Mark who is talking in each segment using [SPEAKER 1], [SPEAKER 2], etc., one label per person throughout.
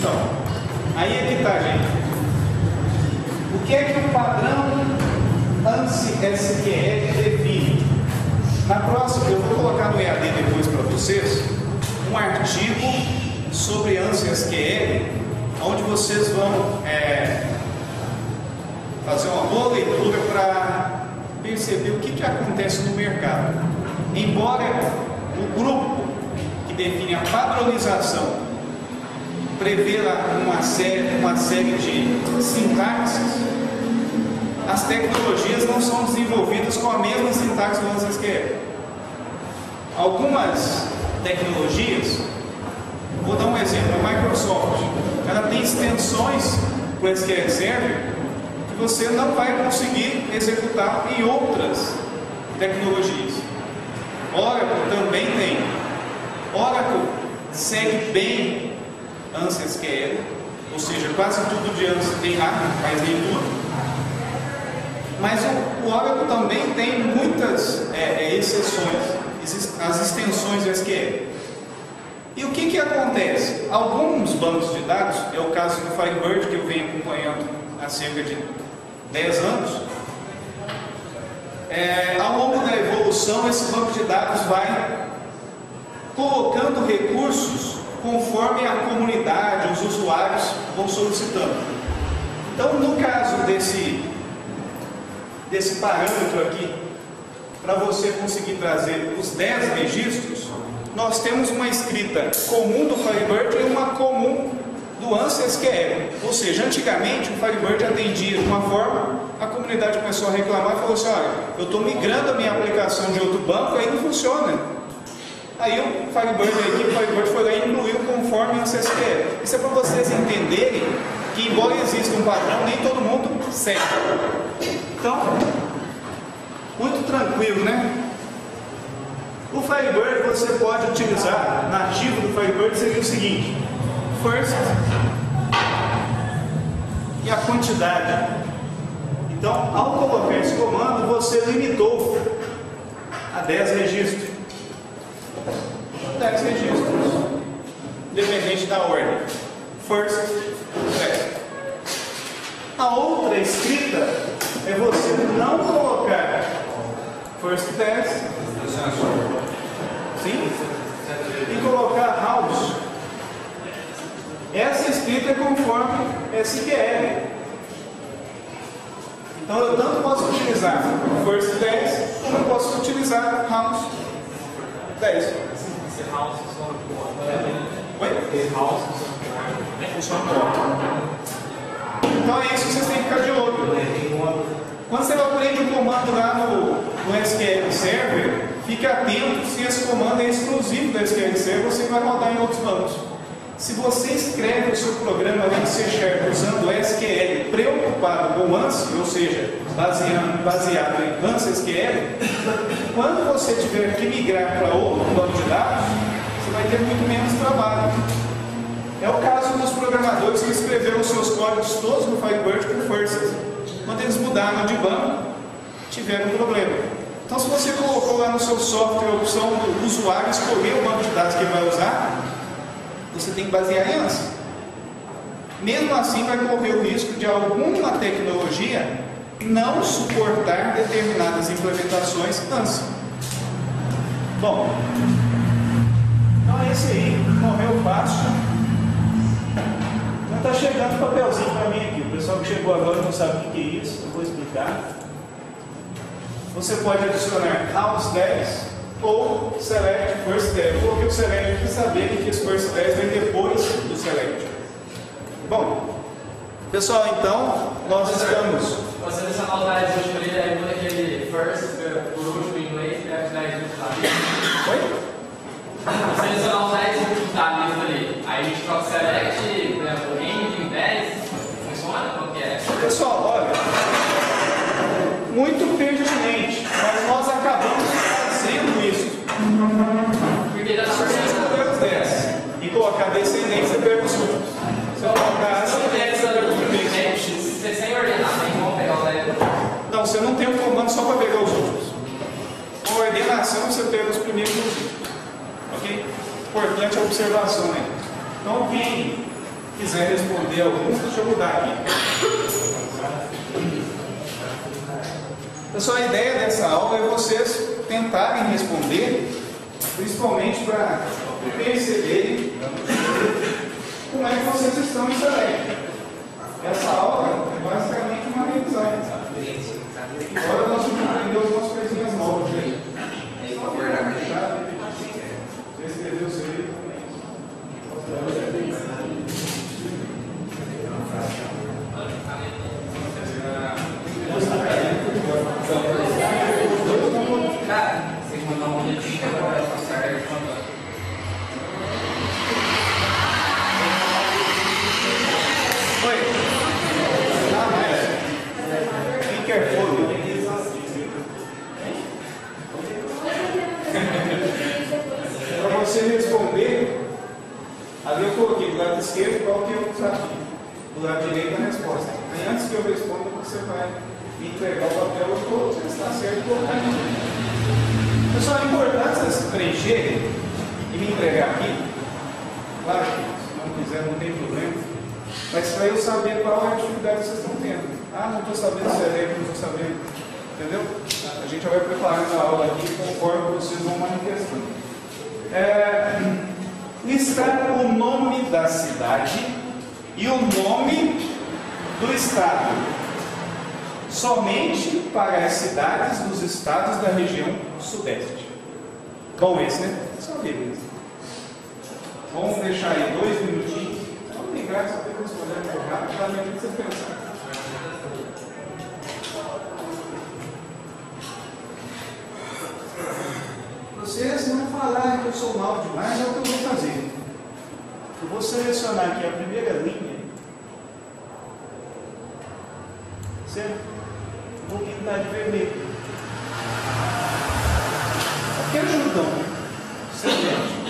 [SPEAKER 1] Então, aí é que tá, gente. O que é que o padrão ANSI-SQL define? Na próxima, eu vou colocar no EAD depois para vocês um artigo sobre ANSI-SQL, onde vocês vão fazer uma boa leitura para perceber o que acontece no mercado. Embora o grupo que define a padronização prevê uma série de sintaxes, as tecnologias não são desenvolvidas com a mesma sintaxe do ANSI-SQL. Algumas tecnologias, vou dar um exemplo, a Microsoft, ela tem extensões para o SQL Server que você não vai conseguir executar em outras tecnologias. Oracle também tem. Oracle segue bem ANSI-SQL, ou seja, quase tudo de ANSI tem lá, mas nem tudo. Mas o Oracle também tem muitas exceções, as extensões do SQL. E o que acontece? Alguns bancos de dados, é o caso do Firebird, que eu venho acompanhando há cerca de 10 anos, ao longo da evolução, esse banco de dados vai colocando recursos conforme a comunidade, os usuários vão solicitando. Então, no caso desse parâmetro aqui, para você conseguir trazer os 10 registros, nós temos uma escrita comum do Firebird e uma comum do ANSI-SQL. Ou seja, antigamente o Firebird atendia de uma forma, a comunidade começou a reclamar e falou assim: olha, eu estou migrando a minha aplicação de outro banco, aí não funciona. Aí o Firebird foi lá e incluiu conforme o ANSI-SQL. Isso é para vocês entenderem que, embora exista um padrão, nem todo mundo segue. Então, muito tranquilo, né? O Firebird você pode utilizar, nativo do Firebird seria o seguinte: first e a quantidade. Então, ao colocar esse comando, você limitou a 10 registros. 10 registros, independente da ordem. First, last. A outra escrita é você não colocar first test, sim, e colocar house. Essa escrita é conforme SQL. Então eu tanto posso utilizar first test, como eu posso utilizar house 10.
[SPEAKER 2] Esse house
[SPEAKER 1] funciona bom. Então é isso que vocês têm que ficar de olho. Quando você aprende um comando lá no SQL Server, fique atento se esse comando é exclusivo do SQL Server, você vai rodar em outros bancos. Se você escreve o seu programa em C# usando SQL preocupado com ANSI, ou seja, baseado em ANSI SQL, quando você tiver que migrar para outro banco de dados, você vai ter muito menos trabalho. É o caso dos programadores que escreveram seus códigos todos no Firebird com First. Quando eles mudaram de banco, tiveram um problema. Então, se você colocou lá no seu software a opção do usuário escolher o banco de dados que ele vai usar, você tem que basear em ANSI. Mesmo assim, vai correr o risco de alguma tecnologia não suportar determinadas implementações ANSI. Bom, então é esse aí, morreu fácil. Está chegando um papelzinho para mim aqui. O pessoal que chegou agora não sabe o que é isso, eu vou explicar. Você pode adicionar house 10 ou select first 10. Eu coloquei o select para saber que esse first 10 vem depois do select. Bom, pessoal, então nós estamos.
[SPEAKER 2] Você selecionar os 10 últimos ali, aí muda aquele first por último em inglês e os 10 últimos da lista.
[SPEAKER 1] Oi?
[SPEAKER 2] Você selecionar os 10 últimos da lista ali, aí a gente troca select, por exemplo, em 10, funciona? Como que é?
[SPEAKER 1] Pessoal, olha, muito pertinente, mas nós acabamos fazendo isso.
[SPEAKER 2] Porque dá
[SPEAKER 1] Se
[SPEAKER 2] pra
[SPEAKER 1] você escolher os 10 e colocar descendente, você pega os últimos. Se eu colocar ascendente, você pega os primeiros.
[SPEAKER 2] Você sem ordenar, tem como pegar os 10 últimos?
[SPEAKER 1] Não, você não tem um comando só para pegar os últimos. Com ordenação, você pega os primeiros e os últimos. Ok? Importante a observação aí. Então, quem quiser responder alguns, deixa eu mudar aqui. Pessoal, a ideia dessa aula é vocês tentarem responder, principalmente para perceberem como é que vocês estão em Select. Essa aula é basicamente uma revisão. Agora nós vamos aprender algumas coisinhas novas aí. Você escreveu o seu livro?
[SPEAKER 2] Cara, você mandar um boletim agora, passar aí
[SPEAKER 1] Oi. Be careful. Para você responder, ali eu coloquei do lado esquerdo qual que é o desafio, do lado direito a resposta. Aí antes que eu responda, você vai me entregar o papel todo, se está certo ou não. Pessoal, é importante vocês preencherem e me entregar aqui. Claro que se não quiser não tem problema, mas para eu saber qual é a dificuldade que vocês estão tendo. Ah, não estou sabendo se é leve, não estou sabendo. Entendeu? A gente vai preparando a aula aqui conforme vocês vão manifestando. Listar o nome da cidade e o nome do estado, somente para as cidades dos estados da região sudeste. Bom esse, né? Só beleza. Vamos deixar aí 2 minutinhos. Vamos ligar só para responder um pouco rápido, para mim você pensar. Vocês não falarem que eu sou mal demais, é o que eu vou fazer. Eu vou selecionar aqui a primeira linha. Certo? Vou pintar de vermelho. Aqui é Jordão. Excelente.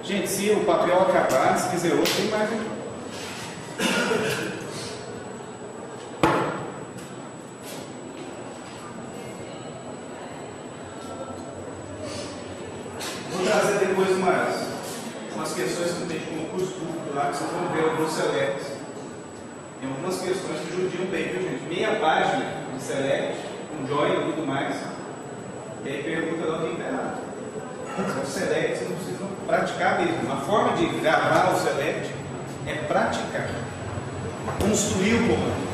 [SPEAKER 1] Gente, se o papel acabar, se quiser outro, tem mais aqui. Vou trazer depois umas questões que tem de concurso público lá, que vocês vão ver alguns selects. Tem algumas questões que judiam bem, viu, gente? Meia página de select, com join e tudo mais. E aí pergunta lá o que está errado. O select vocês não precisam praticar mesmo. A forma de gravar o select é praticar, construir o comando.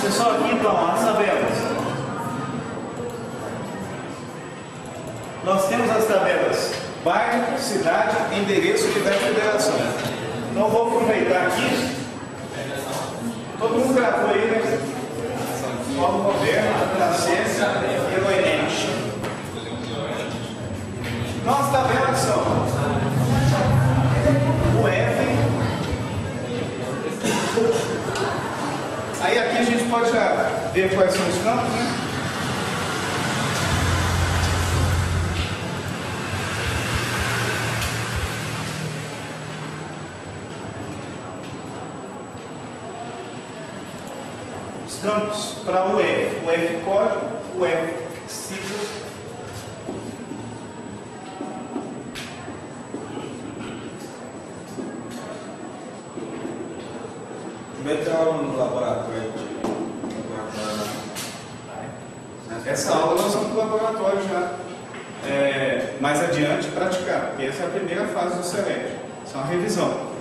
[SPEAKER 1] Pessoal, aqui então, as tabelas. Nós temos as tabelas bairro, cidade, endereço e da federação. Então vou aproveitar aqui. Todo mundo gravou aí, né? Paulo Roberto, Nascença e Eloinense. Então as tabelas são o F. Aí aqui a gente pode já ver quais são os campos, né? Os campos para o F código, o F sigla.
[SPEAKER 3] Primeiro aula no laboratório.
[SPEAKER 1] Essa aula nós vamos para o laboratório já. Mais adiante praticar, porque essa é a primeira fase do select. Isso é uma revisão.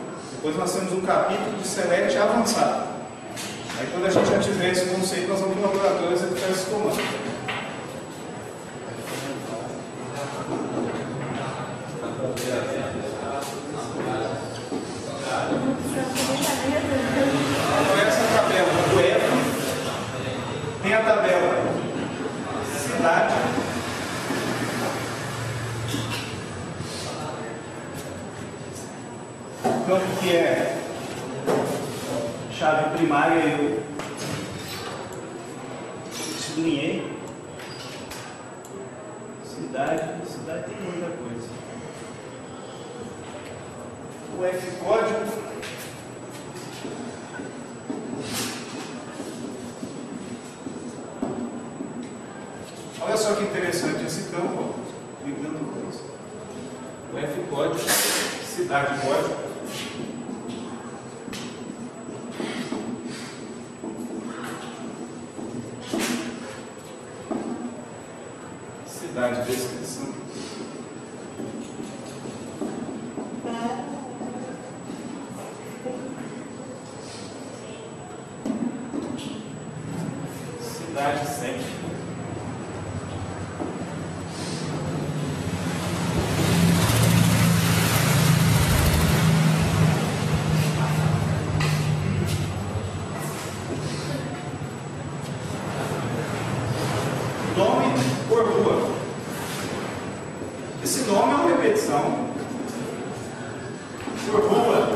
[SPEAKER 1] Depois nós temos um capítulo de Select avançado. Aí quando a gente já tiver esse conceito, nós vamos para o laboratório executar esse comando. Então essa tabela do F tem a tabela cidade, campo que é chave primária, eu sublinhei. Cidade tem muita coisa. O F código. Olha só que interessante esse campo, ligando coisa. O F código, cidade código. Cidade descrição. Cidade sempre. Nome por rua. Esse nome é uma repetição por rua.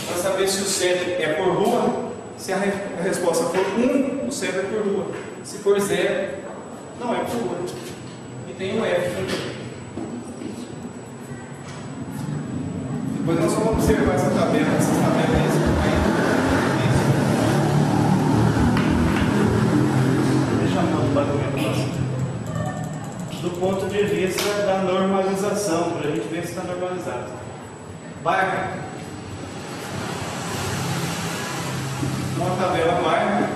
[SPEAKER 1] Para saber se o CEP é por rua, se a resposta for 1, o CEP é por rua. Se for 0, não é por rua. E tem um F. Depois nós vamos observar essa tabela, essas tabelas aí. Deixa eu mudar o bagulho do ponto de vista da normalização, para a gente ver se está normalizado. Bairro. Uma tabela bairro.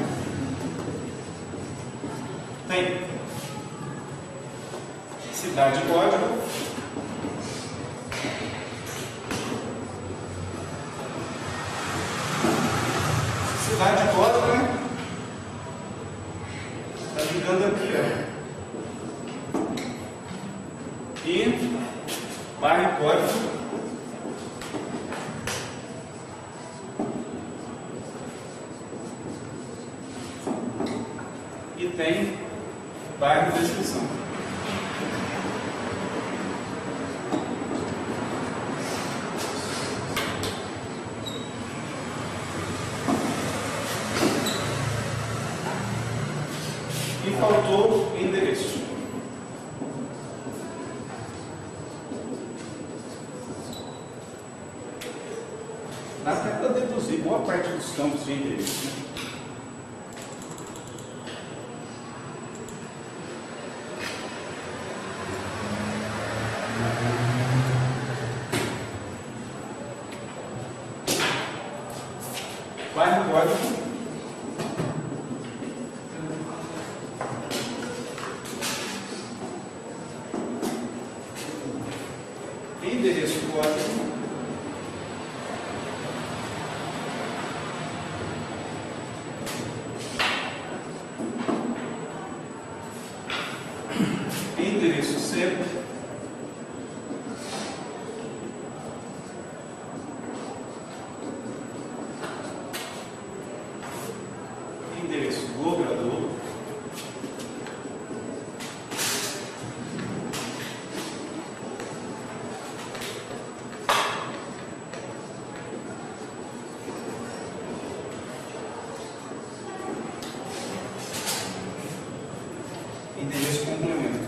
[SPEAKER 1] Tem cidade código. Cidade código, né? Está ligando aqui, ó. E bairro código. E tem bairro descrição. E faltou endereço. Dá até para deduzir boa parte dos campos de endereço, né? Bairro código. Endereço código. Endereço CEP. Endereço do operador. Endereço complemento.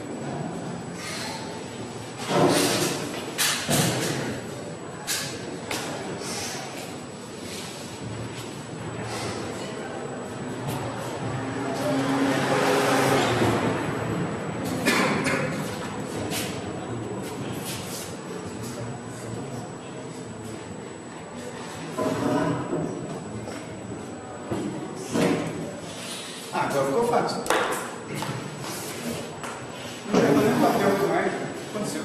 [SPEAKER 1] Agora ficou fácil. Não pegou nem papel mais. O que aconteceu?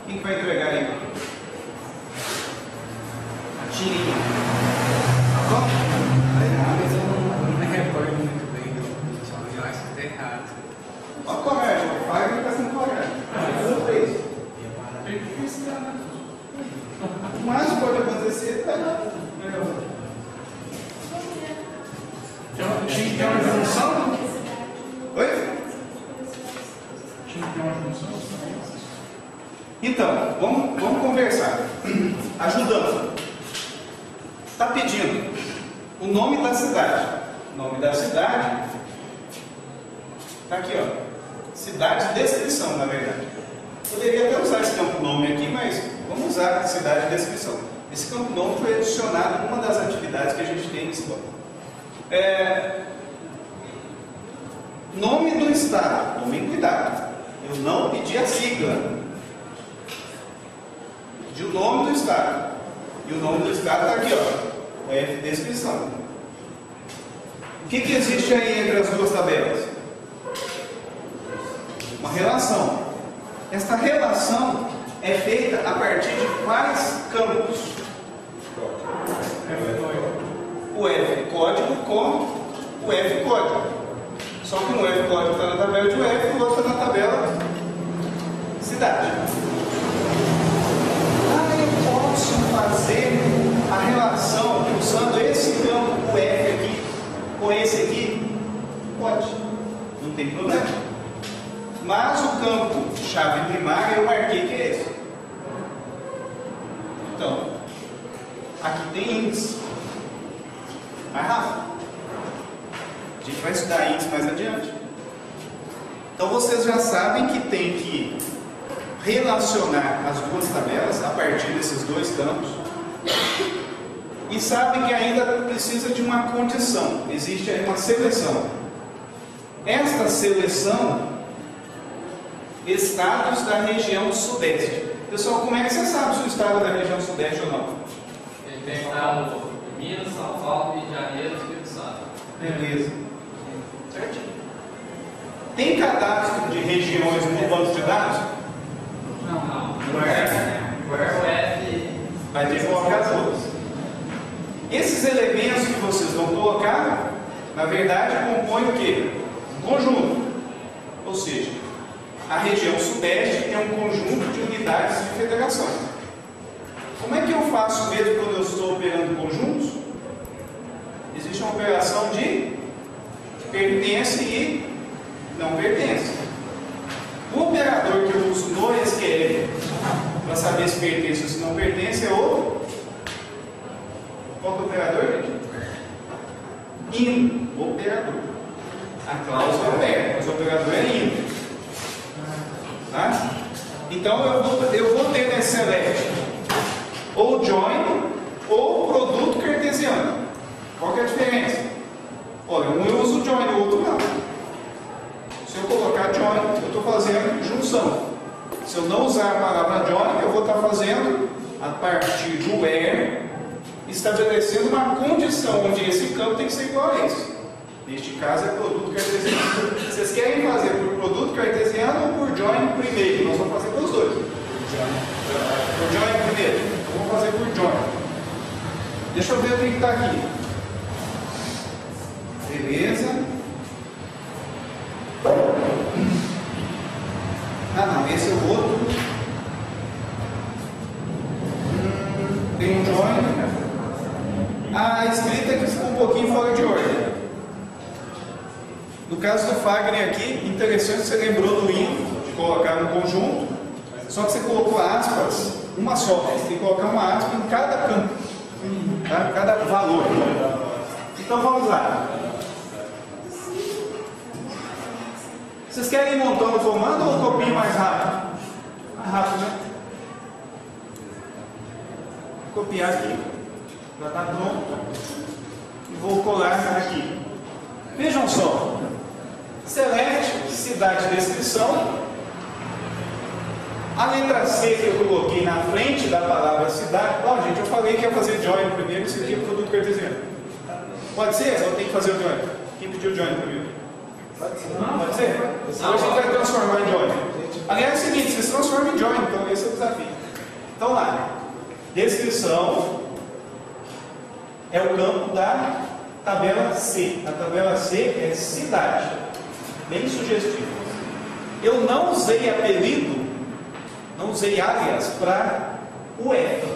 [SPEAKER 1] Quem que vai entregar aí? A tirinha. Tá bom?
[SPEAKER 4] Mas eu não me recordo muito bem do som, eu acho que está errado.
[SPEAKER 1] Olha o comércio, o Fagner está sendo correto. O mais pode acontecer é nada.
[SPEAKER 5] Tinha que ter uma junção?
[SPEAKER 1] Oi?
[SPEAKER 5] Tinha que ter uma junção?
[SPEAKER 1] Então, vamos conversar. Ajudando. Está pedindo o nome da cidade. O nome da cidade está aqui, ó. Cidade de descrição, na verdade. Poderia até usar esse campo nome aqui, mas vamos usar cidade de descrição. Esse campo nome foi adicionado em uma das atividades que a gente tem em escola. Nome do estado. Tomem cuidado. Eu não pedi a sigla. Pedi o nome do estado. E o nome do estado está aqui, ó. O F descrição. O que existe aí entre as duas tabelas? Uma relação. Esta relação é feita a partir de quais campos? O F código com o F código. Só que um F código está na tabela de UF e o outro está na tabela cidade. Eu posso fazer a relação usando esse campo, o F aqui, com esse aqui? Pode. Não tem problema. Mas o campo chave primária eu marquei que é esse. Então, aqui tem índice. Mais rápido. A gente vai estudar índice mais adiante. Então vocês já sabem que tem que relacionar as duas tabelas a partir desses dois campos. E sabem que ainda precisa de uma condição. Existe aí uma seleção. Esta seleção, estados da região sudeste. Pessoal, como é que você sabe se o estado é da região sudeste ou não?
[SPEAKER 2] Ele tem estado em Minas, São Paulo, Rio de Janeiro e Espírito Santo.
[SPEAKER 1] Beleza. Certinho. Tem cadastro de regiões no banco de dados?
[SPEAKER 2] Não.
[SPEAKER 1] O
[SPEAKER 2] F
[SPEAKER 1] vai ter que colocar todos. Esses elementos que vocês vão colocar, na verdade, compõem o quê? Um conjunto. Ou seja, a região sudeste é um conjunto de unidades de federação. Como é que eu faço mesmo quando eu estou operando conjuntos? Existe uma operação de pertence e não pertence. O operador que eu uso no SQL para saber se pertence ou se não pertence é o... Qual que é o operador, gente? IN, operador. A cláusula opera, mas o operador é IN. Tá? Então eu vou ter nesse select ou join ou produto cartesiano. Qual que é a diferença? Olha, um eu uso join, o outro não. Se eu colocar join, eu estou fazendo junção. Se eu não usar a palavra join, eu vou estar fazendo a partir do where, estabelecendo uma condição onde esse campo tem que ser igual a esse. Neste caso é produto cartesiano. Vocês querem fazer por produto cartesiano ou por join primeiro? Nós vamos fazer pelos dois. Por join primeiro. Então vamos fazer por join. Deixa eu ver o que está aqui. Beleza. Ah não, esse é o outro. Tem um join. A escrita aqui ficou um pouquinho fora de ordem. No caso do Fagner aqui, interessante, você lembrou do IN, de colocar no conjunto, só que você colocou aspas, uma só, você tem que colocar uma aspa em cada campo, tá? Cada valor. Então vamos lá. Vocês querem ir montando o comando ou copiem mais rápido? Mais rápido, né? Vou copiar aqui. Já está pronto. E vou colar aqui. Vejam só. Select, cidade de descrição. A letra C que eu coloquei na frente da palavra cidade. Ó, gente, eu falei que ia fazer join primeiro, esse aqui é o produto cartesiano. Pode ser? Eu tenho que fazer o join. Quem pediu o join primeiro? Pode ser? Hoje a gente vai transformar em join. Aliás, é o seguinte, vocês transformam em join, então esse é o desafio. posição é o campo da tabela C. A tabela C é cidade. Bem sugestivo. Eu não usei apelido, não usei alias para o F.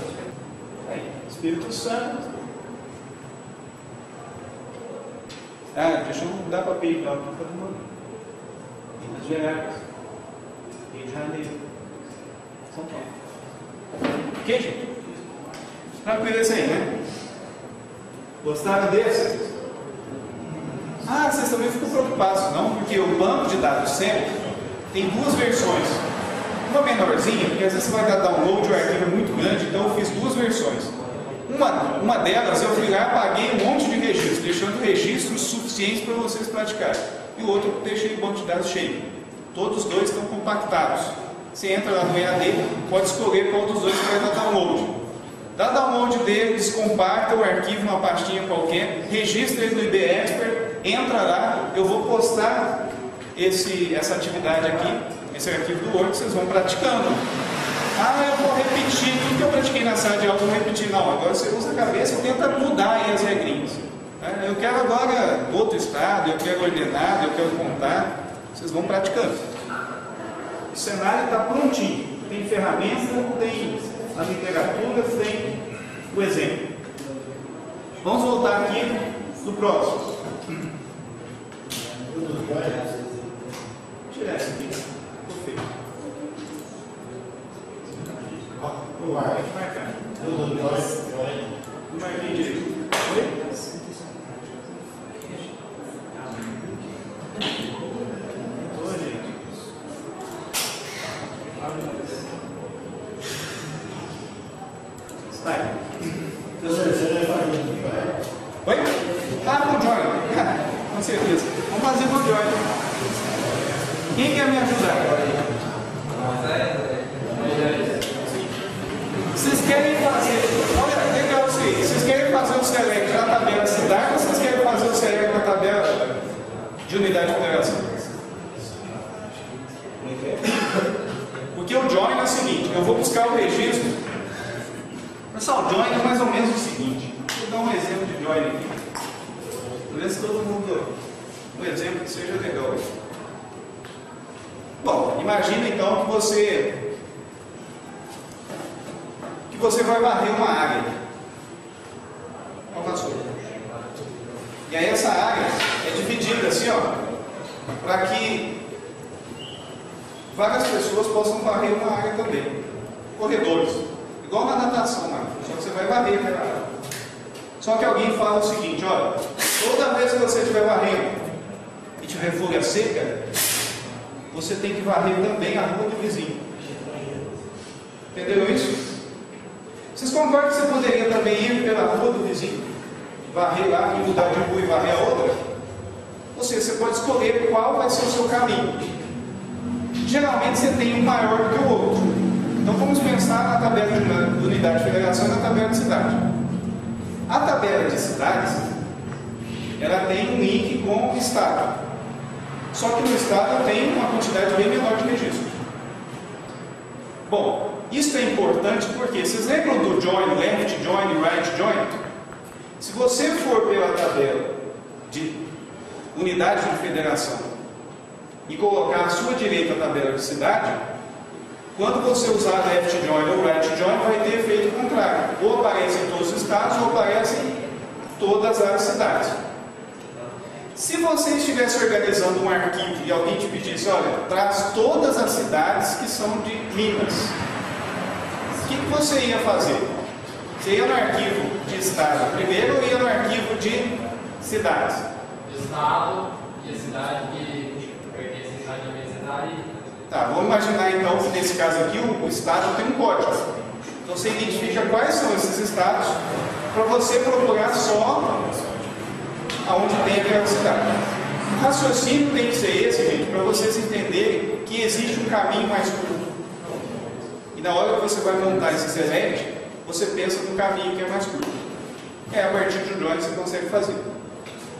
[SPEAKER 1] Aí, Espírito Santo. Deixa eu mudar para apelido, não, porque todo mundo. Minas Gerais, Rio de Janeiro, São Paulo. Ok, gente? Tranquilo esse aí, né? Gostaram desse? Vocês também ficam preocupados, não? Porque o banco de dados sempre tem duas versões. Uma menorzinha, porque às vezes você vai dar download, o arquivo é muito grande, então eu fiz duas versões. Uma delas eu fui lá e apaguei um monte de registros, deixando registros suficientes para vocês praticarem. E o outro eu deixei o banco de dados cheio. Todos os dois estão compactados. Você entra lá no EAD, pode escolher qual dos dois você vai dar download. Dá download dele, descompacta o arquivo numa pastinha qualquer, registra ele no IB Expert, entra lá, eu vou postar essa atividade aqui, esse arquivo do Word, vocês vão praticando. Eu vou repetir tudo que eu pratiquei na sala de aula, eu vou repetir. Não, agora você usa a cabeça e tenta mudar aí as regrinhas. Eu quero agora outro estado, eu quero ordenado, eu quero contar. Vocês vão praticando. O cenário está prontinho. Tem ferramenta, tem a literatura, tem o exemplo. Vamos voltar aqui no próximo. Tirar esse aqui. Perfeito. Vou marcar. Marquei direito. Oi? Oi? Com o Joy. Com certeza. Vamos fazer com o Joy. Quem quer me ajudar? Vocês querem fazer... Olha, legal isso aí. Vocês querem fazer o select na tabela cidade ou vocês querem fazer o select na tabela de unidade de federação? Porque o join é o seguinte, eu vou buscar o registro. Pessoal, join é mais ou menos o seguinte. Vou dar um exemplo de join aqui. Para ver se todo mundo... Um exemplo que seja legal. Bom, imagina então que você vai varrer uma área. Uma vassoura. E aí essa área é dividida assim, para que várias pessoas possam varrer uma área também. Corredores. Igual na natação, só que você vai varrer aquela área. Só que alguém fala o seguinte, olha, toda vez que você estiver varrendo e tiver folha seca, você tem que varrer também a rua do vizinho. Entenderam isso? Vocês concordam que você poderia também ir pela rua do vizinho, varrer lá e mudar de rua e varrer a outra? Ou seja, você pode escolher qual vai ser o seu caminho. Geralmente você tem um maior do que o outro. Então vamos pensar na tabela de unidade de federação e na tabela de cidade. A tabela de cidades, ela tem um link com o estado. Só que no estado tem uma quantidade bem menor de registros. Bom, isso é importante porque, vocês lembram do join, left join e right join? Se você for pela tabela de unidade de federação e colocar à sua direita a tabela de cidade, quando você usar left join ou right join, vai ter efeito contrário. Ou aparece em todos os estados, ou aparece em todas as cidades. Se você estivesse organizando um arquivo e alguém te pedisse, olha, traz todas as cidades que são de Minas, o que você ia fazer? Você ia no arquivo de estado primeiro ou ia no arquivo de cidades?
[SPEAKER 2] De estado e a cidade que pertence à cidade da minha cidade.
[SPEAKER 1] Tá, vamos imaginar então que nesse caso aqui o estado tem um código. Então você identifica quais são esses estados para você procurar só aonde tem aquela cidade. O raciocínio tem que ser esse, gente, para vocês entenderem que existe um caminho mais curto. E na hora que você vai montar esse select, você pensa no caminho que é mais curto. A partir de onde você consegue fazer.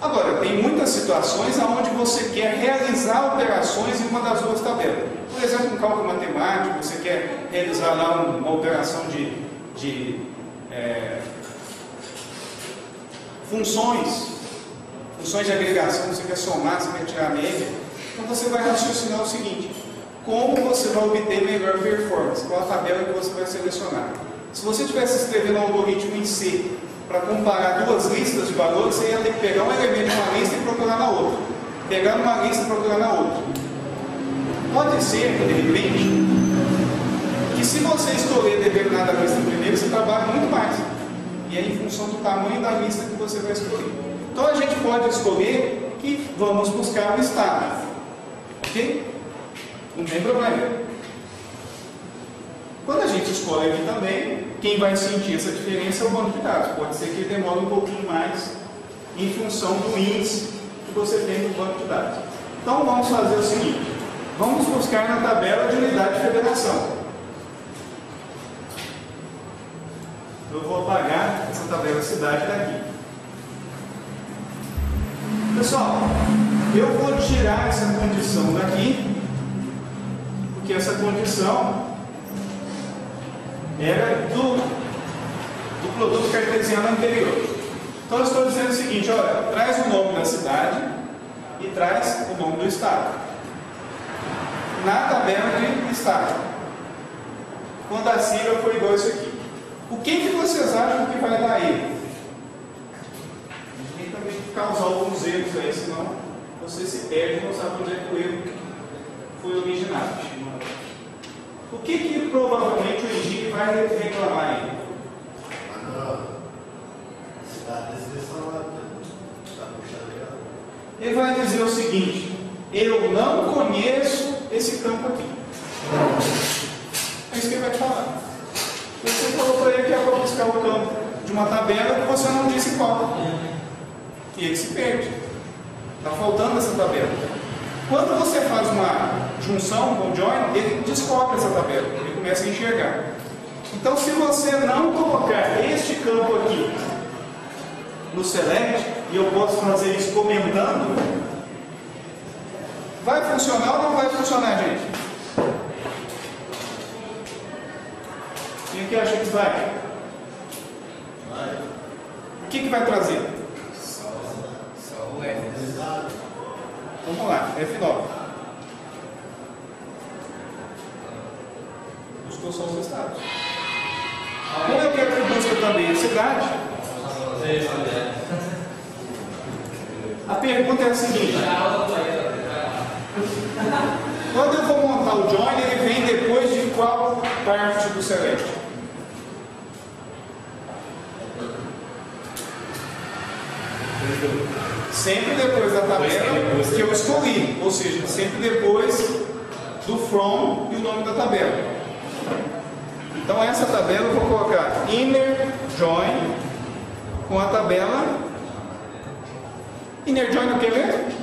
[SPEAKER 1] Agora, tem muitas situações onde você quer realizar operações em uma das duas tabelas. Por exemplo, um cálculo matemático, você quer realizar lá uma operação de funções de agregação, você quer somar, você quer tirar a média, então você vai raciocinar o seguinte: como você vai obter melhor performance? Qual a tabela que você vai selecionar? Se você estivesse escrevendo um algoritmo em C para comparar duas listas de valores, você ia ter que pegar um elemento de uma lista e procurar na outra. Pegar numa lista e procurar na outra. Pode ser, de repente, que se você escolher determinada lista primeiro, você trabalha muito mais. E é em função do tamanho da lista que você vai escolher. Então a gente pode escolher que vamos buscar o estado. Ok? Não tem problema. Quando a gente escolhe aqui também, quem vai sentir essa diferença é o banco de dados. Pode ser que ele demore um pouquinho mais em função do índice que você tem no banco de dados. Então vamos fazer o seguinte: vamos buscar na tabela de unidade de federação. Eu vou apagar essa tabela cidade daqui. Pessoal, eu vou tirar essa condição daqui, porque essa condição era do produto cartesiano anterior. Então eu estou dizendo o seguinte: olha, traz o nome da cidade e traz o nome do estado na tabela de estado, quando a sigla for igual a isso aqui. O que vocês acham que vai dar erro? A gente também tem que causar alguns erros aí, senão você se perde e não sabe onde é que o erro foi originado. O que provavelmente o Engine vai reclamar aí? Ele vai dizer o seguinte: eu não conheço esse campo aqui. É isso que ele vai te falar. Você falou para ele que ia buscar o campo de uma tabela que você não disse qual. E ele se perde. Está faltando essa tabela. Quando você faz uma junção com o join, ele descobre essa tabela. Ele começa a enxergar. Então, se você não colocar este campo aqui no select, e eu posso fazer isso comentando, vai funcionar ou não vai funcionar, gente? Quem que acha que vai? O que vai trazer?
[SPEAKER 4] Só o F.
[SPEAKER 1] Então vamos lá, F9. Buscou só os estados. Como eu quero que busque também a cidade, a pergunta é a seguinte: quando eu vou montar o join, ele vem depois de qual parte do select? Sempre depois da tabela que eu escolhi, ou seja, sempre depois do from e o nome da tabela. Então essa tabela eu vou colocar inner join com a tabela inner join o que mesmo?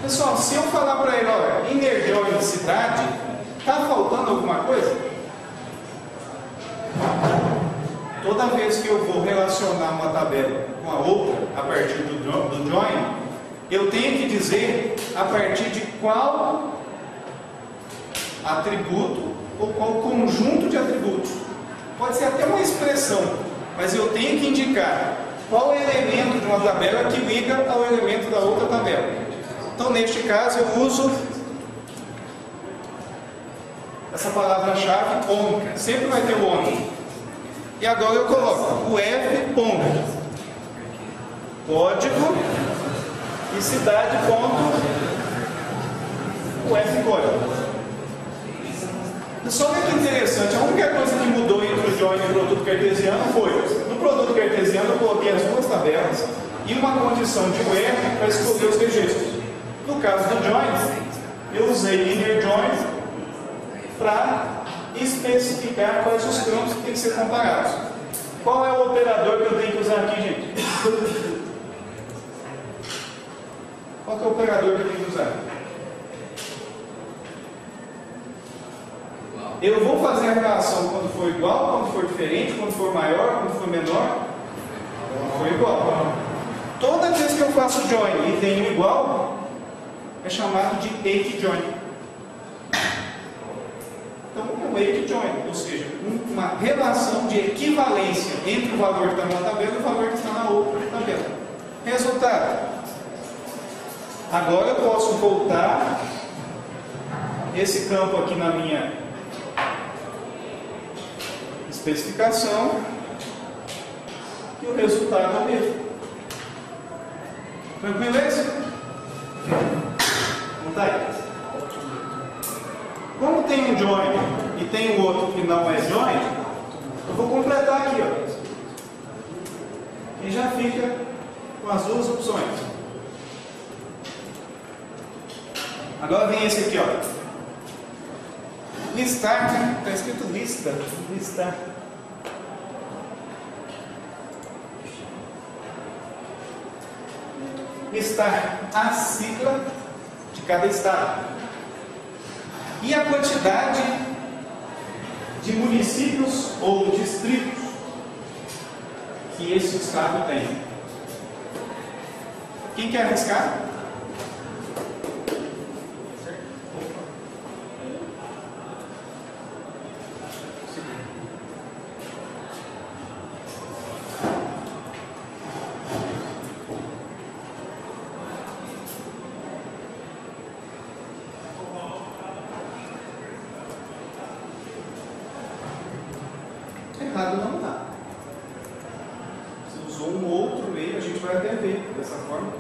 [SPEAKER 1] Pessoal, se eu falar para ele, olha, inner join cidade, está faltando alguma coisa? Toda vez que eu vou relacionar uma tabela com a outra a partir do join, eu tenho que dizer a partir de qual atributo ou qual conjunto de atributos. Pode ser até uma expressão, mas eu tenho que indicar qual elemento de uma tabela que liga ao elemento da outra tabela. Então, neste caso, eu uso essa palavra-chave on. Sempre vai ter o on. E agora eu coloco o F ponto, código e cidade ponto, o F código. Pessoal, olha que interessante. A única coisa que mudou entre o join e o produto cartesiano foi: no produto cartesiano eu coloquei as duas tabelas e uma condição de where para escolher os registros. No caso do join, eu usei inner join para especificar quais os campos que têm que ser comparados. Qual é o operador que eu tenho que usar aqui, gente? Qual que é o operador que eu tenho que usar? Eu vou fazer a relação quando for igual, quando for diferente, quando for maior, quando for menor. Quando for igual. Toda vez que eu faço join e tenho igual, é chamado de eight join. Então, é um eight join, ou seja, uma relação de equivalência entre o valor que está numa tabela e o valor que está na outra tabela. Resultado. Agora eu posso voltar esse campo aqui na minha especificação e o resultado é o mesmo. Tranquilo esse? Não está aí? Como tem um join e tem o outro que não é join, eu vou completar aqui, ó. E já fica com as duas opções. Agora vem esse aqui, ó. Listar, né? Está escrito lista. Listar. Listar a sigla de cada estado e a quantidade de municípios ou distritos que esse estado tem. Quem quer arriscar? Errado não está. Você usou um outro meio, a gente vai até ver dessa forma.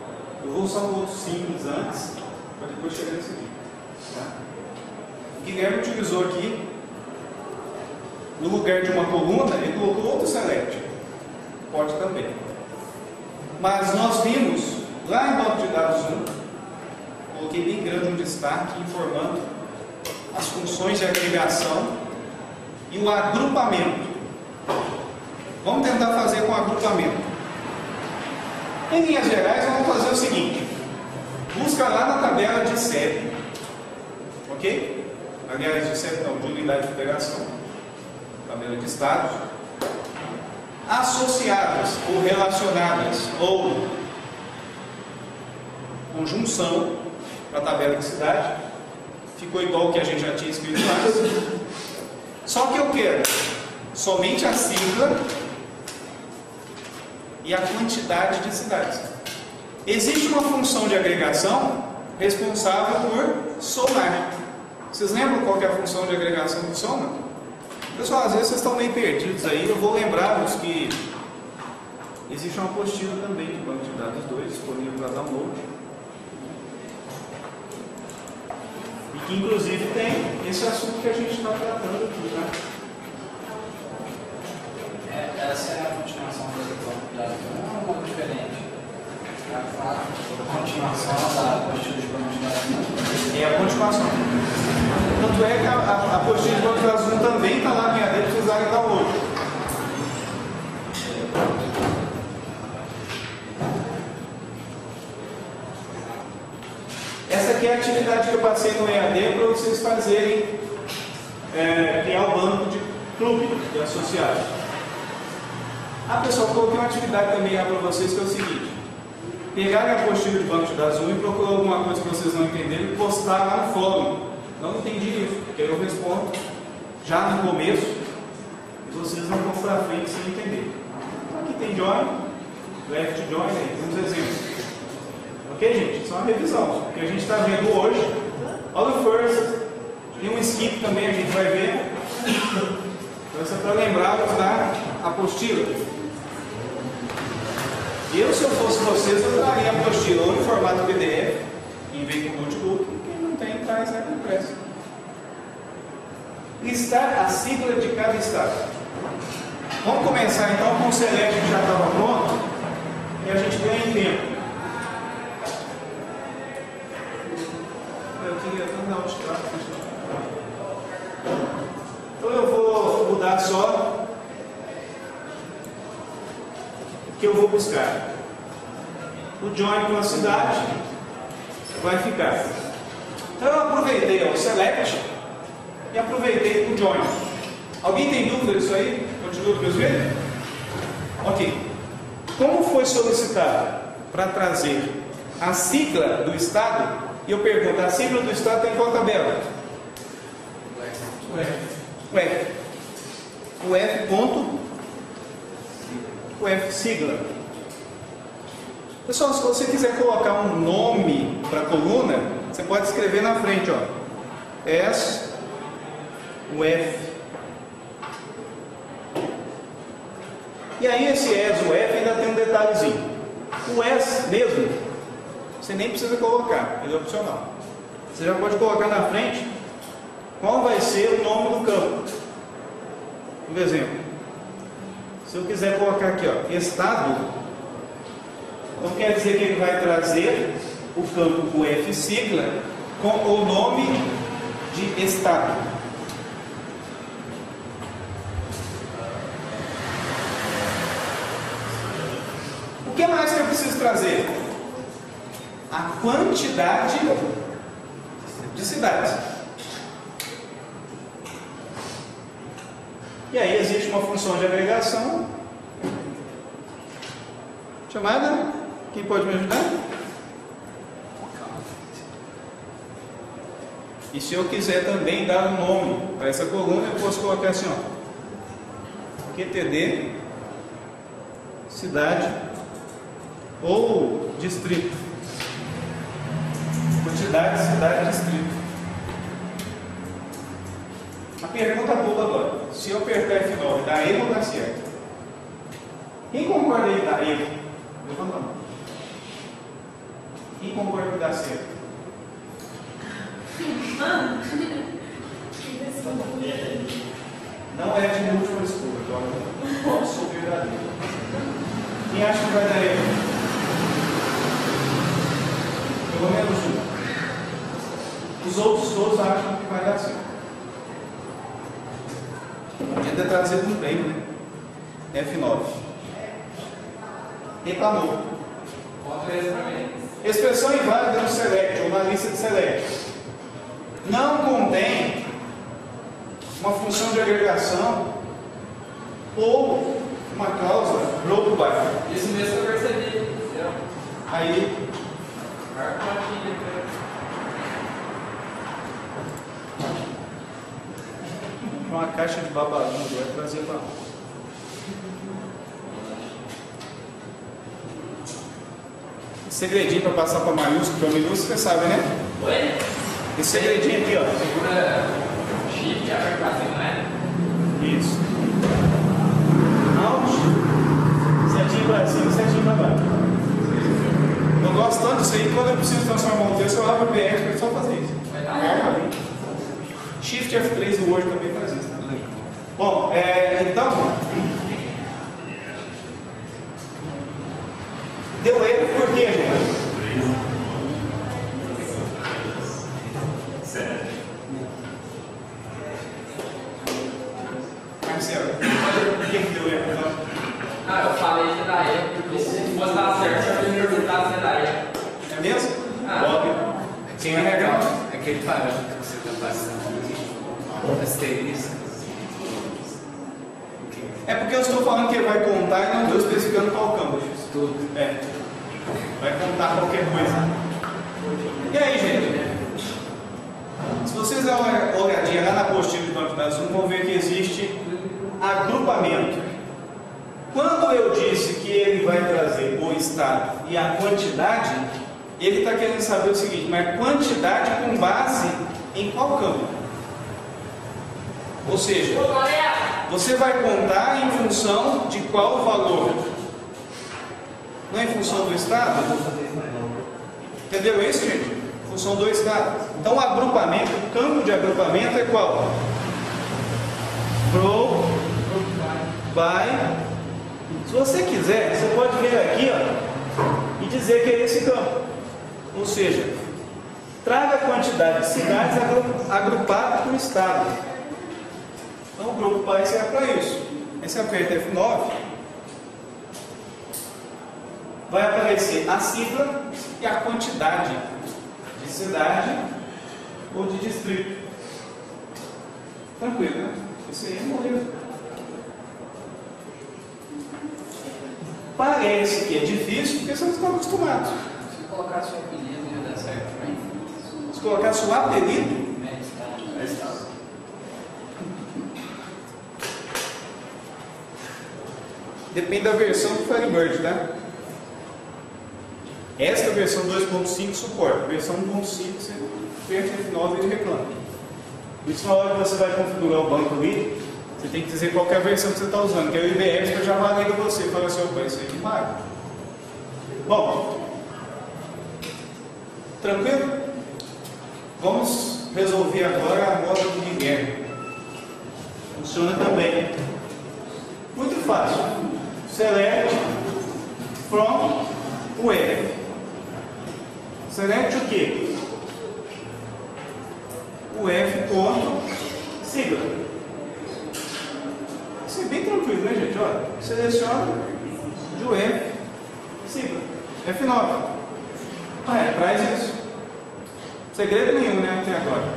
[SPEAKER 1] Eu vou usar um outro simples antes, para depois chegar nesse aqui. Tá? O Guilherme utilizou aqui, no lugar de uma coluna, ele colocou outro select. Pode também. Mas nós vimos, lá em banco de dados 1, coloquei bem grande um destaque informando as funções de agregação e o agrupamento. Vamos tentar fazer com agrupamento. Em linhas gerais, vamos fazer o seguinte: busca lá na tabela de série, ok? Aliás, de série não, de unidade de operação, tabela de estados, associadas ou relacionadas ou conjunção para a tabela de cidade. Ficou igual o que a gente já tinha escrito antes. Só que eu quero somente a sigla e a quantidade de cidades. Existe uma função de agregação responsável por somar. Vocês lembram qual que é a função de agregação que soma? Pessoal, às vezes vocês estão meio perdidos aí. Eu vou lembrá-los que existe uma apostila também de banco de dados 2 disponível para download. E que inclusive tem esse assunto que a gente está tratando aqui, tá?
[SPEAKER 2] Essa é a continuação do banco de dados, não é um pouco diferente. A continuação da apostila de banco de dados.
[SPEAKER 1] É a continuação. Tanto é que a apostila de banco de dados 1 também está lá no EAD para vocês darem download. Essa aqui é a atividade que eu passei no EAD para vocês fazerem, criar o banco de clube de associados. Pessoal, coloquei uma atividade também lá para vocês que é o seguinte: pegarem a apostila de banco de dados 1 e procurar alguma coisa que vocês não entenderam e postar lá no fórum. Não entendi isso, porque eu respondo já no começo e vocês não vão para frente sem entender. Então, aqui tem join, left join, aí tem uns exemplos. Ok, gente? Isso é uma revisão. O que a gente está vendo hoje, olha o first, tem um skip também, a gente vai ver. Então, isso é para lembrar-vos da apostila. Eu, se eu fosse vocês, eu traria a apostila ou em formato PDF, em vez de notebook. Quem não tem, traz impresso. Listar a sigla de cada estado. Vamos começar então com o select que já estava pronto e a gente ganha em tempo. Eu queria tanto dar um destaque. Então eu vou mudar só o que eu vou buscar. O join com a cidade vai ficar. Então eu aproveitei o select e aproveitei o join. Alguém tem dúvida disso aí? Continua do mesmo jeito? Ok. Como foi solicitado? para trazer a sigla do estado, e eu pergunto, a sigla do estado tem qual tabela? O F. O F ponto, o F sigla. Pessoal, se você quiser colocar um nome para a coluna, você pode escrever na frente, ó, S, o F. E aí esse S, o F ainda tem um detalhezinho. O S mesmo, você nem precisa colocar, ele é opcional. Você já pode colocar na frente qual vai ser o nome do campo. Por exemplo, se eu quiser colocar aqui, ó, estado, então quer dizer que ele vai trazer o campo com F sigla com o nome de estado. O que mais que eu preciso trazer? A quantidade de cidades. E aí existe uma função de agregação chamada, quem pode me ajudar? E se eu quiser também dar um nome para essa coluna, eu posso colocar assim, ó, QTD, cidade ou distrito. Quantidade, cidade, distrito. A pergunta boa agora, se eu apertar F9, dá erro ou dá certo? Quem concorda aí que dá erro? Levanta a mão. Quem concorda que dá certo? Não é de múltipla escolha, então posso ser verdadeiro. Quem acha que vai dar erro? Pelo menos um. Os outros todos acham que vai dar certo. Podia ter trazido um prêmio, né? F9. Reclamou. Expressão inválida no select, ou na lista de select. Não contém uma função de agregação ou uma cláusula group by.
[SPEAKER 2] Isso mesmo eu percebi.
[SPEAKER 1] Aí, uma caixa de babadinho vai trazer para lá. Segredinho para passar para maiúsculo, para minúsculo, você sabe, né?
[SPEAKER 2] Oi?
[SPEAKER 1] Esse segredinho aqui, ó.
[SPEAKER 2] Segura shift e aperta pra cima, né?
[SPEAKER 1] Isso. Alt, setinho para cima, setinho para baixo. Eu gosto tanto disso aí, quando eu preciso transformar um texto, eu abro o BX para só fazer isso.
[SPEAKER 2] Vai dar
[SPEAKER 1] Shift F3 do Word também faz isso. Bom, então, deu erro por quê, gente? Marcelo, por que deu erro? Então?
[SPEAKER 2] Ah, eu falei que dá erro, porque se fosse dar certo, eu ia perguntar se dá erro.
[SPEAKER 1] É mesmo?
[SPEAKER 2] Ah.
[SPEAKER 1] Óbvio. Quem é legal?
[SPEAKER 4] Aquele parâmetro que você está passando. Asterisco.
[SPEAKER 1] É porque eu estou falando que ele vai contar e não estou especificando qual campo.
[SPEAKER 4] Tudo.
[SPEAKER 1] É. Vai contar qualquer coisa. E aí, gente? Se vocês dão uma olhadinha lá na apostila de banco de dados, vão ver que existe agrupamento. Quando eu disse que ele vai trazer o estado e a quantidade, ele está querendo saber o seguinte, mas quantidade com base em qual campo? Ou seja, você vai contar em função de qual valor? Não é em função do estado? Entendeu isso, gente? Função do estado. Então o agrupamento, o campo de agrupamento é qual? Group by. Se você quiser, você pode vir aqui, ó, e dizer que é esse campo. Ou seja, traga a quantidade de cidades agrupada por estado. Então o grupo by serve para isso. Aí você aperta F9, vai aparecer a sigla e a quantidade de cidade ou de distrito. Tranquilo, né? Isso aí é moleza. Parece que é difícil porque vocês estão acostumados.
[SPEAKER 2] Se colocar seu apelido, ia dar certo também.
[SPEAKER 1] Se colocar seu apelido, depende da versão do Firebird, tá? Esta versão 2.5 suporta. A versão 1.5 você perde F9 e ele reclama. Por isso, na hora que você vai configurar o banco ali, você tem que dizer qual que é a versão que você está usando, que é o IBM, que eu já valida você. Fala assim, opa, isso aí que paga. Bom, tranquilo? Vamos resolver agora a moda do Guilherme. Funciona também. Muito fácil. Select from where. Select o quê? O F ponto sigla. Isso é bem tranquilo, né, gente? Olha, seleciona o F sigla. F9. Traz isso. Segredo nenhum, né, até agora.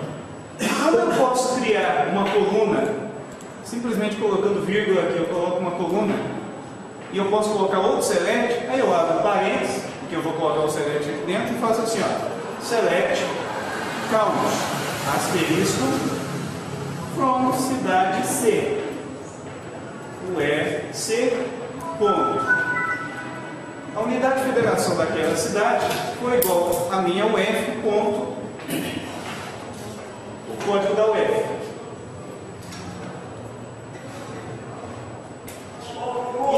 [SPEAKER 1] Como eu posso criar uma coluna, simplesmente colocando vírgula aqui, eu coloco uma coluna, e eu posso colocar outro select, aí eu abro parênteses, porque eu vou colocar o select aqui dentro, e faço assim, ó, select, count, asterisco, from cidade C, C, ponto. A unidade de federação daquela cidade foi igual a minha UF, ponto, o código da UF.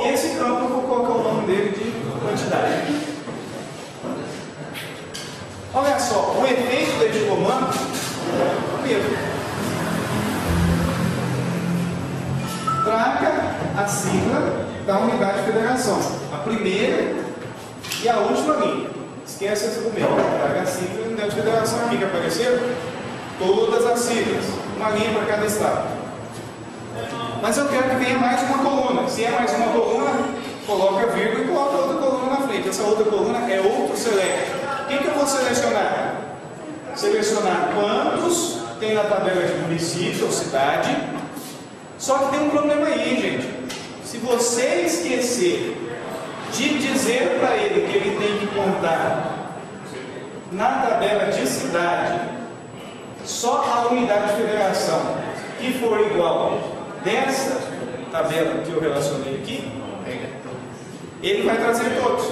[SPEAKER 1] E esse campo eu vou colocar o nome dele de quantidade. Olha só, o efeito deste comando é o mesmo. Traga a sigla da unidade de federação. A primeira e a última linha. Esquece esse primeiro. Traga a sigla da unidade de federação. Aqui que apareceu todas as siglas. Uma linha para cada estado. Mas eu quero que venha mais uma coluna. Se é mais uma coluna, coloca vírgula e coloca outra coluna na frente. Essa outra coluna é outro select. O que eu vou selecionar? Selecionar quantos tem na tabela de município ou cidade. Só que tem um problema aí, gente. Se você esquecer de dizer para ele que ele tem que contar na tabela de cidade só a unidade de federação que for igual dessa tabela que eu relacionei aqui, ele vai trazer todos.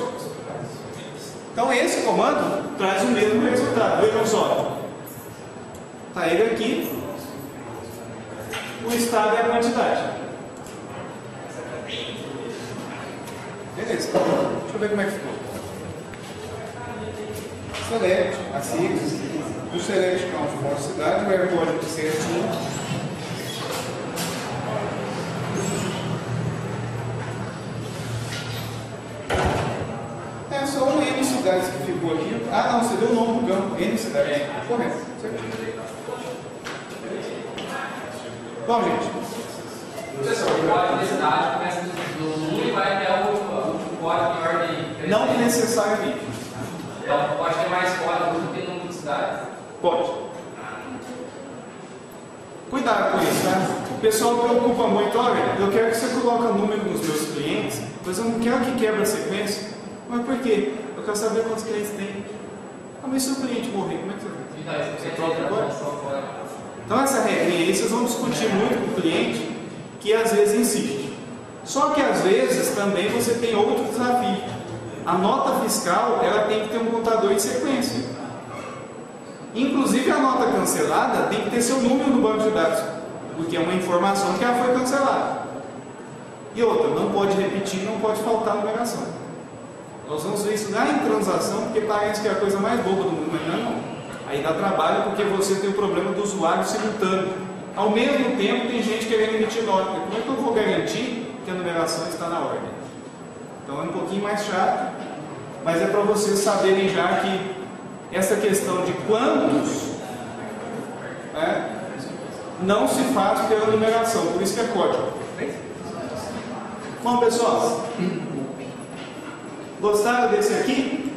[SPEAKER 1] Então esse comando traz o mesmo resultado. Vejam só. Está ele aqui. O estado é a quantidade. Beleza. Deixa eu ver como é que ficou. Select, a sigla. O select count for cidade, vai o código certinho. É só o N cidades que ficou aqui. Ah, não, você deu o nome do campo. N cidades. Correto. Certo. Bom, gente.
[SPEAKER 6] Professor, o código de cidade começa do 1 e vai até o último código em ordem.
[SPEAKER 1] Não necessariamente.
[SPEAKER 6] Então, pode ter mais código do que número de cidade.
[SPEAKER 1] Pode. Cuidado com isso, tá? O pessoal preocupa muito, olha, eu quero que você coloque o número dos meus clientes, mas eu não quero que quebre a sequência. Mas por quê? Eu quero saber quantos clientes tem. Ah, mas se o cliente morrer, como é que você vai? Você troca o código? Então essa regra aí, vocês vão discutir muito com o cliente, que às vezes insiste. Só que às vezes também você tem outro desafio. A nota fiscal, ela tem que ter um contador em sequência. Inclusive a nota cancelada tem que ter seu número no banco de dados, porque é uma informação que ela foi cancelada. E outra, não pode repetir, não pode faltar numeração. Nós vamos ver isso lá em transação, porque parece que é a coisa mais boba do mundo, mas não. Aí dá trabalho porque você tem o problema do usuário simultâneo. Ao mesmo tempo tem gente querendo emitir nota. Como é que eu vou garantir que a numeração está na ordem? Então é um pouquinho mais chato, mas é para vocês saberem já que essa questão de quantos não se faz pela numeração, por isso que é código. Bom, pessoal, gostaram desse aqui?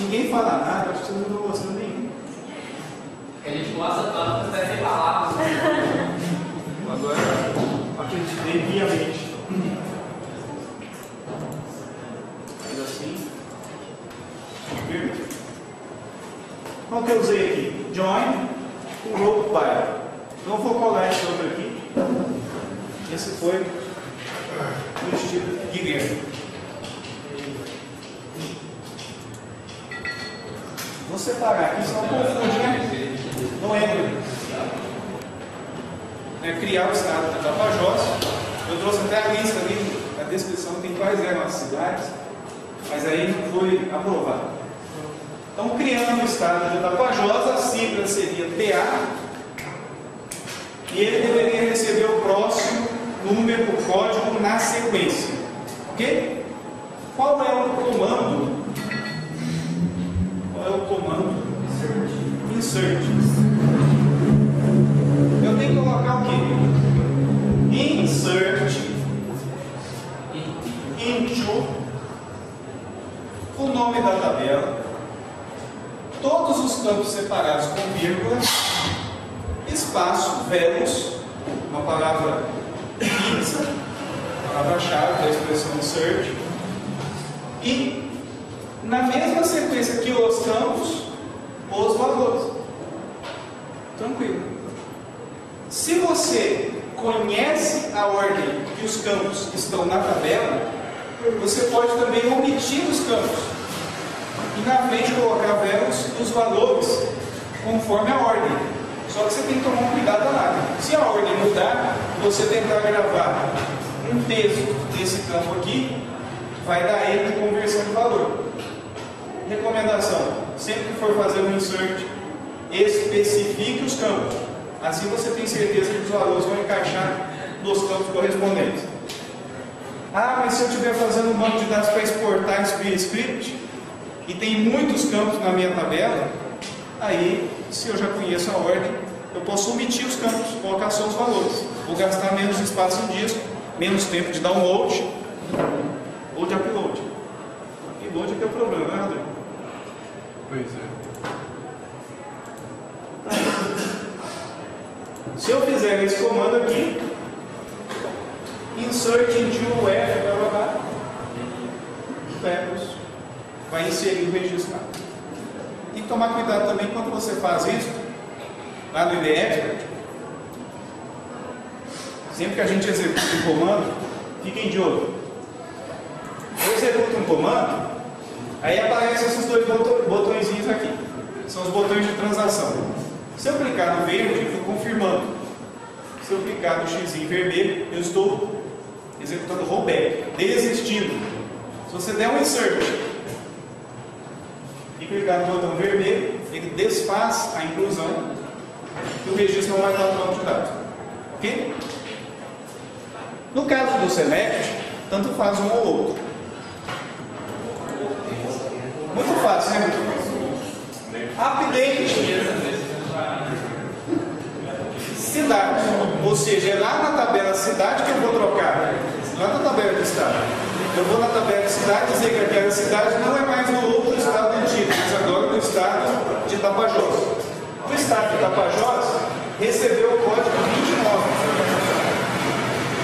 [SPEAKER 1] Ninguém fala nada, acho que vocês não estão gostando nenhum.
[SPEAKER 6] A gente gosta tanto que até sem palavras.
[SPEAKER 1] Agora, acreditei piamente. Faz assim. Qual que eu usei aqui? Join com rope by. Não vou colar esse outro aqui. Esse foi no estilo Guilherme. Vou separar aqui, senão confunde, né? Não é criar o estado da Tapajós. Eu trouxe até a lista ali, a descrição tem quais eram as cidades, mas aí não foi aprovado. Então, criando o estado de Tapajós, a sigla seria TA, e ele deveria receber o próximo número, o código na sequência. Ok? Qual é o comando? Qual é o comando? Insert. Eu tenho que colocar o quê? Insert into o nome da tabela, todos os campos separados com vírgula, espaço, velos, uma palavra fixa, palavra-chave da expressão insert, e na mesma sequência que os campos, os valores. Tranquilo. Se você conhece a ordem que os campos estão na tabela, você pode também omitir os campos e na frente colocar velos e os valores conforme a ordem. Só que você tem que tomar um cuidado danado. Se a ordem mudar, você tentar gravar um texto desse campo aqui, vai dar erro de conversão de valor. Recomendação: sempre que for fazer um insert, especifique os campos. Assim você tem certeza que os valores vão encaixar nos campos correspondentes. Ah, mas se eu estiver fazendo um banco de dados para exportar em Spirit Script e tem muitos campos na minha tabela, aí, se eu já conheço a ordem, eu posso omitir os campos, colocar só os valores. Vou gastar menos espaço em disco, menos tempo de download ou de upload. Upload é que é o problema, né, Rodrigo?
[SPEAKER 4] Pois é.
[SPEAKER 1] Se eu fizer esse comando aqui, insert into F, vai inserir o registro. Tem que tomar cuidado também quando você faz isso, lá no IDE, sempre que a gente executa um comando, fiquem de olho. Eu executo um comando, aí aparecem esses dois botõezinhos aqui, são os botões de transação. Se eu clicar no verde, eu estou confirmando. Se eu clicar no X vermelho, eu estou executando rollback, desistindo. Se você der um insert e clicar no botão vermelho, ele desfaz a inclusão e o registro não vai estar no banco de dados. Ok? No caso do select, tanto faz um ou outro. Muito fácil, né? Update cidade, ou seja, é lá na tabela cidade que eu vou trocar, lá na tabela de estado. Eu vou na tabela de cidade dizer que aquela cidade não é mais no outro estado antigo, mas agora no estado de Tapajós. O estado de Tapajós recebeu o código 29.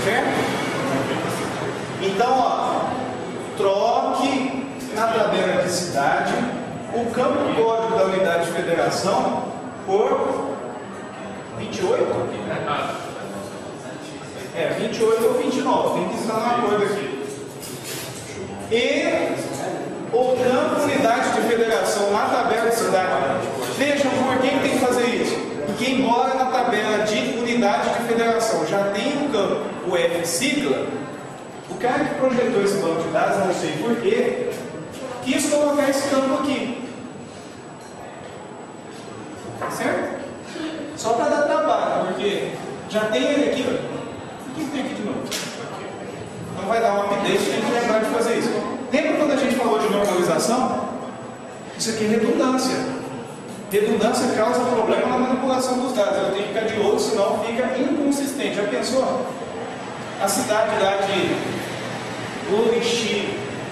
[SPEAKER 1] Certo? Então, ó, troque na tabela de cidade o campo código da unidade de federação por 28? 28 ou 29, tem que estar no acordo aqui. E o campo unidade de federação na tabela de cidade. Vejam por que tem que fazer isso. Porque embora na tabela de unidade de federação já tenha um campo, o F sigla, o cara que projetou esse banco de dados, não sei porquê, quis colocar esse campo aqui. Certo? Só para dar trabalho, porque já tem ele aqui. O que tem aqui de novo? Então vai dar um update, tem que lembrar de fazer isso. Lembra quando a gente falou de normalização? Isso aqui é redundância. Redundância causa problema na manipulação dos dados. Eu tenho que ficar de olho, senão fica inconsistente. Já pensou? A cidade lá de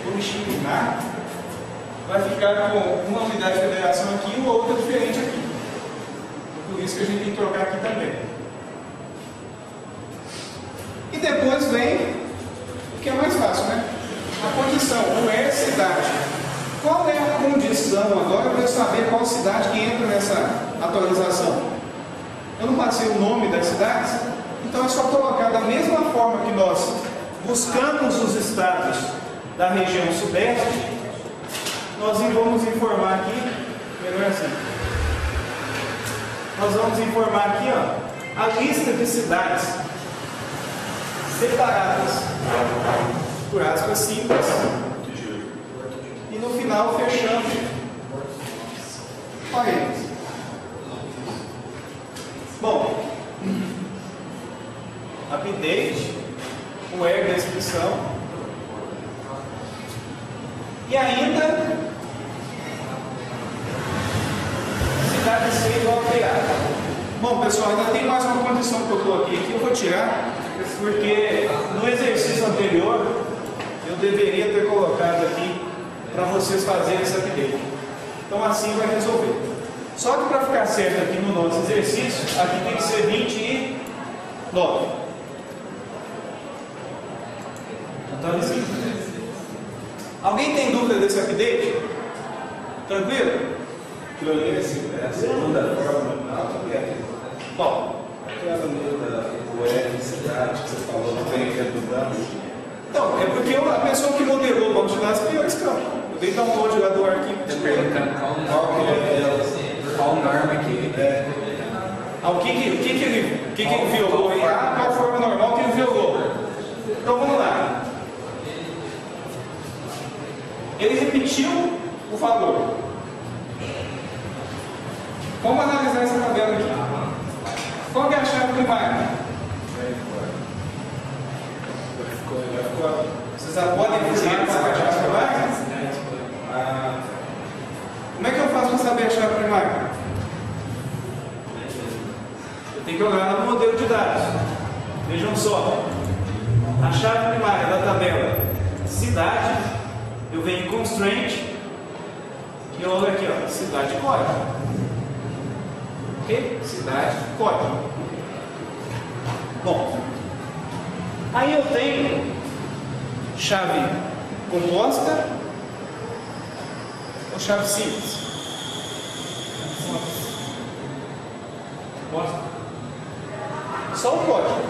[SPEAKER 1] Oriximiná vai ficar com uma unidade de federação aqui e outra diferente aqui. Por isso que a gente tem que trocar aqui também. E depois vem agora para eu saber qual cidade que entra nessa atualização. Eu não passei o nome das cidades, então é só colocar da mesma forma que nós buscamos os estados da região sudeste, nós vamos informar aqui, melhor assim. Nós vamos informar aqui, ó, a lista de cidades separadas por aspas simples e no final fechamos parênteses. Bom, update, o where da inscrição e ainda cidade sendo alterada. Bom, pessoal, ainda tem mais uma condição que eu coloquei aqui, eu vou tirar, porque no exercício anterior eu deveria ter colocado aqui para vocês fazerem esse update. Então assim vai resolver. Só que para ficar certo aqui no nosso exercício, aqui tem que ser 29. Atualizinho. Alguém tem dúvida desse update? Tranquilo?
[SPEAKER 3] É a segunda forma nominal que é.
[SPEAKER 1] Bom,
[SPEAKER 3] Aquela da UR cidade que você falou, não tem redundância.
[SPEAKER 1] então, é porque a pessoa que modelou o banco de dados criou esse campo. Eu dei download lá do arquivo.
[SPEAKER 4] Estou perguntando
[SPEAKER 3] Qual que é dela?
[SPEAKER 4] qual norma que
[SPEAKER 1] Ah, o que ele violou aí? Ah, qual forma normal que ele violou? Então vamos lá. Ele repetiu o valor. Vamos analisar essa tabela aqui. Qual que é a chave primária? Vocês já podem dizer qual é a chave primária? Como é que eu faço para saber a chave primária? Eu tenho que olhar no modelo de dados. Vejam só. A chave primária da tabela cidade, eu venho em constraint e eu olho aqui, ó, cidade código. Ok? Cidade código. Bom, aí eu tenho chave composta ou chave simples? Só o código.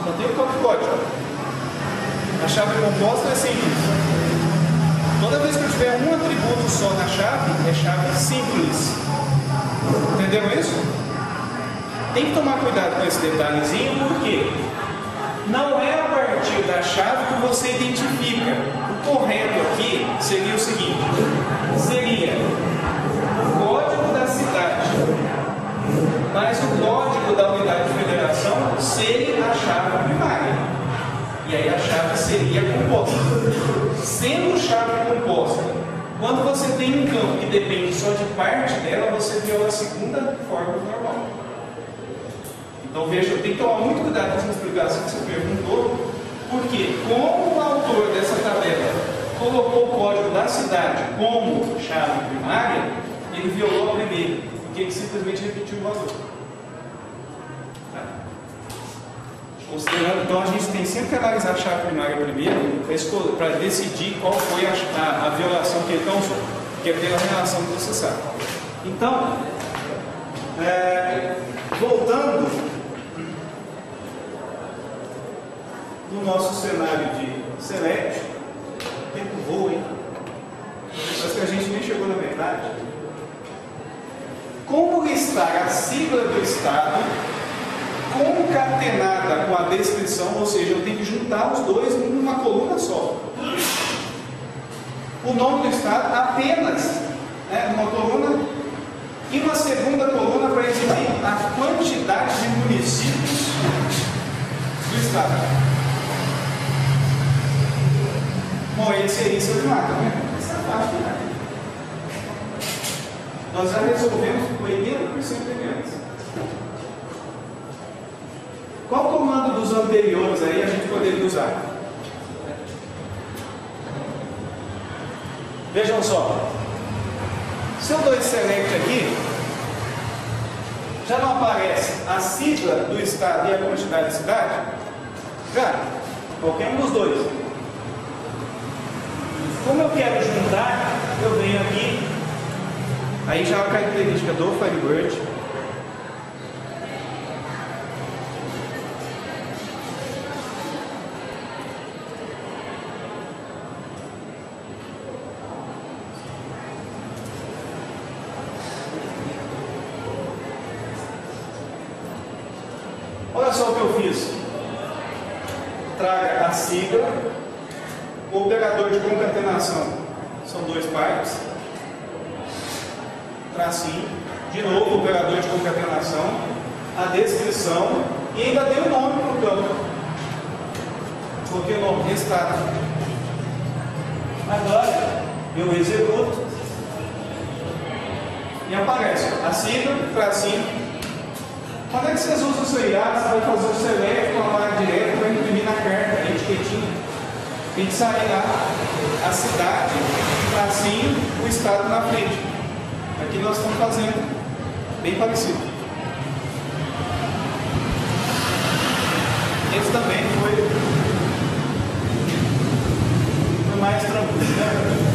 [SPEAKER 1] Só tem o código. A chave composta é simples. Toda vez que eu tiver um atributo só na chave, é chave simples. Entenderam isso? Tem que tomar cuidado com esse detalhezinho, porque não é a partir da chave que você identifica. O correto aqui seria o seguinte: seria o código da cidade, mas o código da unidade de federação seria a chave primária. E aí a chave seria composta. Sendo chave composta, quando você tem um campo que depende só de parte dela, você viola a segunda forma normal. Então veja, tem que tomar muito cuidado com essa explicação que você perguntou, porque como o autor dessa tabela colocou o código da cidade como chave primária, ele violou a primeira, porque ele simplesmente repetiu o valor. Considerando, então a gente tem sempre que analisar a chave primária primeiro para decidir qual foi a violação que ele causou, que é pela relação necessária. Então, voltando no nosso cenário de select, o tempo voa, hein? Parece que a gente nem chegou na metade. Como listar a sigla do estado concatenada com a descrição, ou seja, eu tenho que juntar os dois em uma coluna só. O nome do estado apenas numa coluna e uma segunda coluna para exibir a quantidade de municípios do estado. Bom, esse seria seu primário, tá vendo? Essa é a parte primária. Nós já resolvemos 80% de crianças. Qual comando dos anteriores aí a gente poderia usar? Vejam só. Se eu dou esse select aqui, já não aparece a sigla do estado e a quantidade de cidade? Já. Qualquer um dos dois. Como eu quero juntar, eu Aí já é a característica do Firebird. Olha só o que eu fiz. Traga a sigla, o operador de concatenação, são 2 pipes, tracinho, de novo o operador de concatenação, a descrição e ainda tem o nome no campo. Coloquei o nome, restart. Agora eu executo e aparece a sigla, tracinho. Quando é que vocês usam isso aí? Ah, você vai fazer o select, colocar direto para imprimir na carta, a etiquetinha. Tem que sair lá a cidade, tracinho, o estado na frente. Aqui nós estamos fazendo bem parecido. Esse também foi mais tranquilo, né?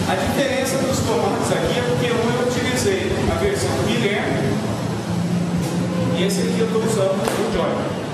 [SPEAKER 1] A diferença dos comandos aqui é porque eu utilizei a versão do Guilherme e esse aqui eu estou usando o Joy.